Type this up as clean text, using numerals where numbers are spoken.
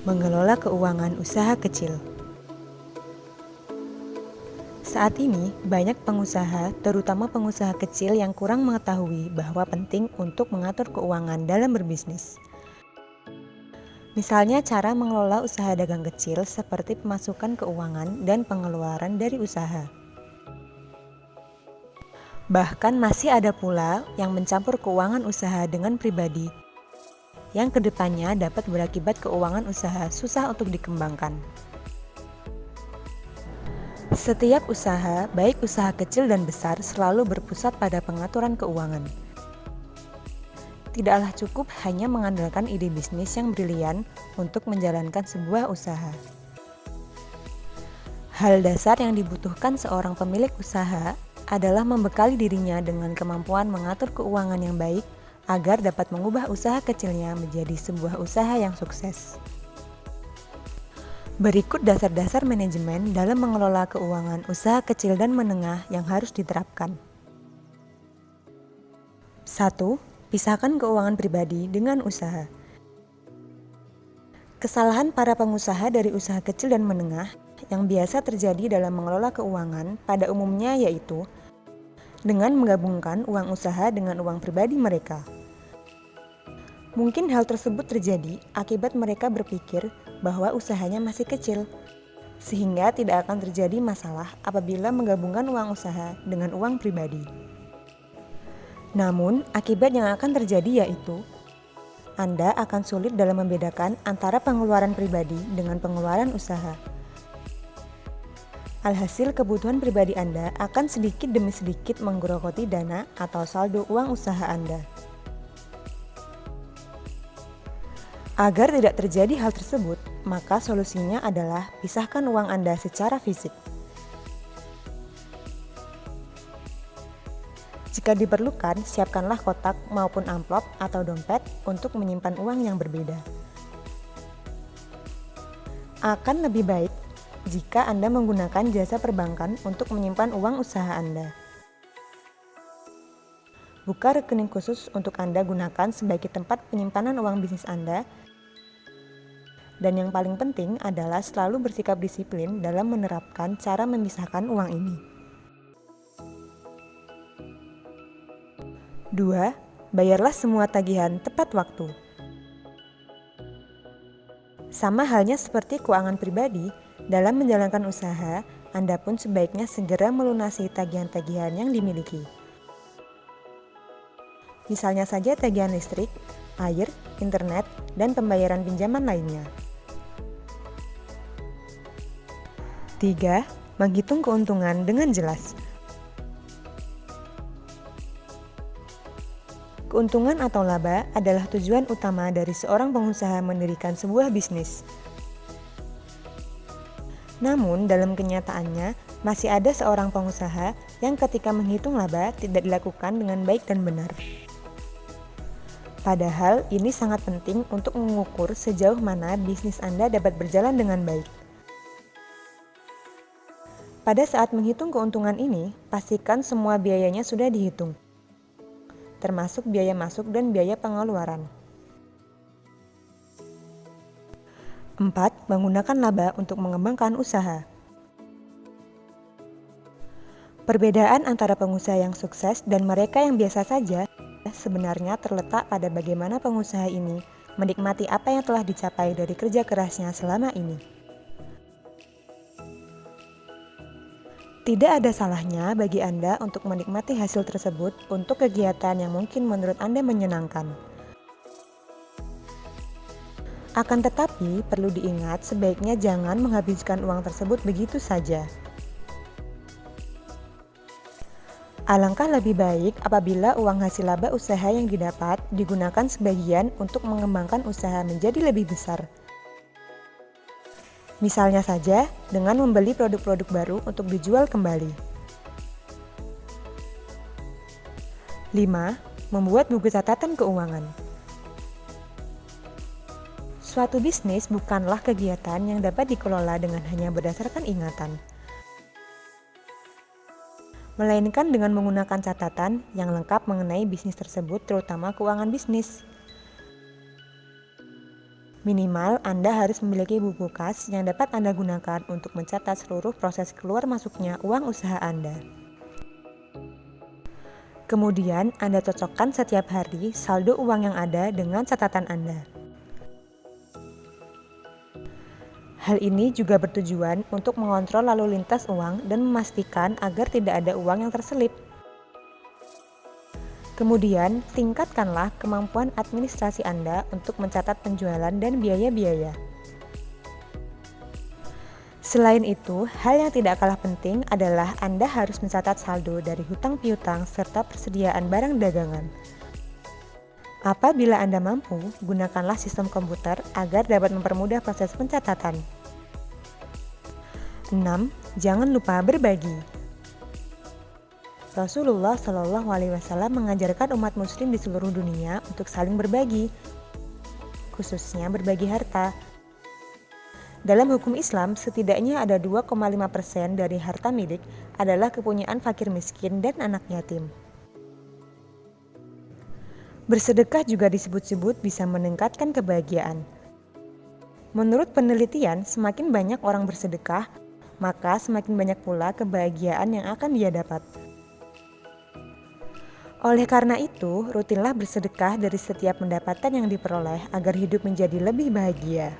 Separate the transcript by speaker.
Speaker 1: Mengelola keuangan usaha kecil. Saat ini, banyak pengusaha, terutama pengusaha kecil yang kurang mengetahui bahwa penting untuk mengatur keuangan dalam berbisnis. Misalnya cara mengelola usaha dagang kecil seperti pemasukan keuangan dan pengeluaran dari usaha. Bahkan masih ada pula yang mencampur keuangan usaha dengan pribadi, yang kedepannya dapat berakibat keuangan usaha susah untuk dikembangkan. Setiap usaha, baik usaha kecil dan besar, selalu berpusat pada pengaturan keuangan. Tidaklah cukup hanya mengandalkan ide bisnis yang brilian untuk menjalankan sebuah usaha. Hal dasar yang dibutuhkan seorang pemilik usaha adalah membekali dirinya dengan kemampuan mengatur keuangan yang baik agar dapat mengubah usaha kecilnya menjadi sebuah usaha yang sukses. Berikut dasar-dasar manajemen dalam mengelola keuangan usaha kecil dan menengah yang harus diterapkan. 1. Pisahkan keuangan pribadi dengan usaha. Kesalahan para pengusaha dari usaha kecil dan menengah yang biasa terjadi dalam mengelola keuangan pada umumnya yaitu dengan menggabungkan uang usaha dengan uang pribadi mereka. Mungkin hal tersebut terjadi akibat mereka berpikir bahwa usahanya masih kecil, sehingga tidak akan terjadi masalah apabila menggabungkan uang usaha dengan uang pribadi. Namun, akibat yang akan terjadi yaitu Anda akan sulit dalam membedakan antara pengeluaran pribadi dengan pengeluaran usaha. Alhasil, kebutuhan pribadi Anda akan sedikit demi sedikit menggerogoti dana atau saldo uang usaha Anda. Agar tidak terjadi hal tersebut, maka solusinya adalah pisahkan uang Anda secara fisik. Jika diperlukan, siapkanlah kotak maupun amplop atau dompet untuk menyimpan uang yang berbeda. Akan lebih baik jika Anda menggunakan jasa perbankan untuk menyimpan uang usaha Anda. Buka rekening khusus untuk Anda gunakan sebagai tempat penyimpanan uang bisnis Anda. Dan yang paling penting adalah selalu bersikap disiplin dalam menerapkan cara memisahkan uang ini. 2. Bayarlah semua tagihan tepat waktu. Sama halnya seperti keuangan pribadi, dalam menjalankan usaha, Anda pun sebaiknya segera melunasi tagihan-tagihan yang dimiliki. Misalnya saja tagihan listrik, air, internet, dan pembayaran pinjaman lainnya. 3. Menghitung keuntungan dengan jelas. Keuntungan atau laba adalah tujuan utama dari seorang pengusaha mendirikan sebuah bisnis. Namun, dalam kenyataannya, masih ada seorang pengusaha yang ketika menghitung laba tidak dilakukan dengan baik dan benar. Padahal, ini sangat penting untuk mengukur sejauh mana bisnis Anda dapat berjalan dengan baik. Pada saat menghitung keuntungan ini, pastikan semua biayanya sudah dihitung, termasuk biaya masuk dan biaya pengeluaran. 4. Menggunakan laba untuk mengembangkan usaha. Perbedaan antara pengusaha yang sukses dan mereka yang biasa saja sebenarnya terletak pada bagaimana pengusaha ini menikmati apa yang telah dicapai dari kerja kerasnya selama ini. Tidak ada salahnya bagi Anda untuk menikmati hasil tersebut untuk kegiatan yang mungkin menurut Anda menyenangkan. Akan tetapi, perlu diingat sebaiknya jangan menghabiskan uang tersebut begitu saja. Alangkah lebih baik apabila uang hasil laba usaha yang didapat digunakan sebagian untuk mengembangkan usaha menjadi lebih besar. Misalnya saja dengan membeli produk-produk baru untuk dijual kembali. 5. Membuat buku catatan keuangan. Suatu bisnis bukanlah kegiatan yang dapat dikelola dengan hanya berdasarkan ingatan, melainkan dengan menggunakan catatan yang lengkap mengenai bisnis tersebut, terutama keuangan bisnis. Minimal Anda harus memiliki buku kas yang dapat Anda gunakan untuk mencatat seluruh proses keluar masuknya uang usaha Anda. Kemudian Anda cocokkan setiap hari saldo uang yang ada dengan catatan Anda. Hal ini juga bertujuan untuk mengontrol lalu lintas uang dan memastikan agar tidak ada uang yang terselip. Kemudian, tingkatkanlah kemampuan administrasi Anda untuk mencatat penjualan dan biaya-biaya. Selain itu, hal yang tidak kalah penting adalah Anda harus mencatat saldo dari hutang piutang serta persediaan barang dagangan. Apabila Anda mampu, gunakanlah sistem komputer agar dapat mempermudah proses pencatatan. 6. Jangan lupa berbagi. Rasulullah Shallallahu Alaihi Wasallam mengajarkan umat muslim di seluruh dunia untuk saling berbagi, khususnya berbagi harta. Dalam hukum Islam, setidaknya ada 2,5% dari harta milik adalah kepunyaan fakir miskin dan anak yatim. Bersedekah juga disebut-sebut bisa meningkatkan kebahagiaan. Menurut penelitian, semakin banyak orang bersedekah, maka semakin banyak pula kebahagiaan yang akan dia dapat. Oleh karena itu, rutinlah bersedekah dari setiap pendapatan yang diperoleh agar hidup menjadi lebih bahagia.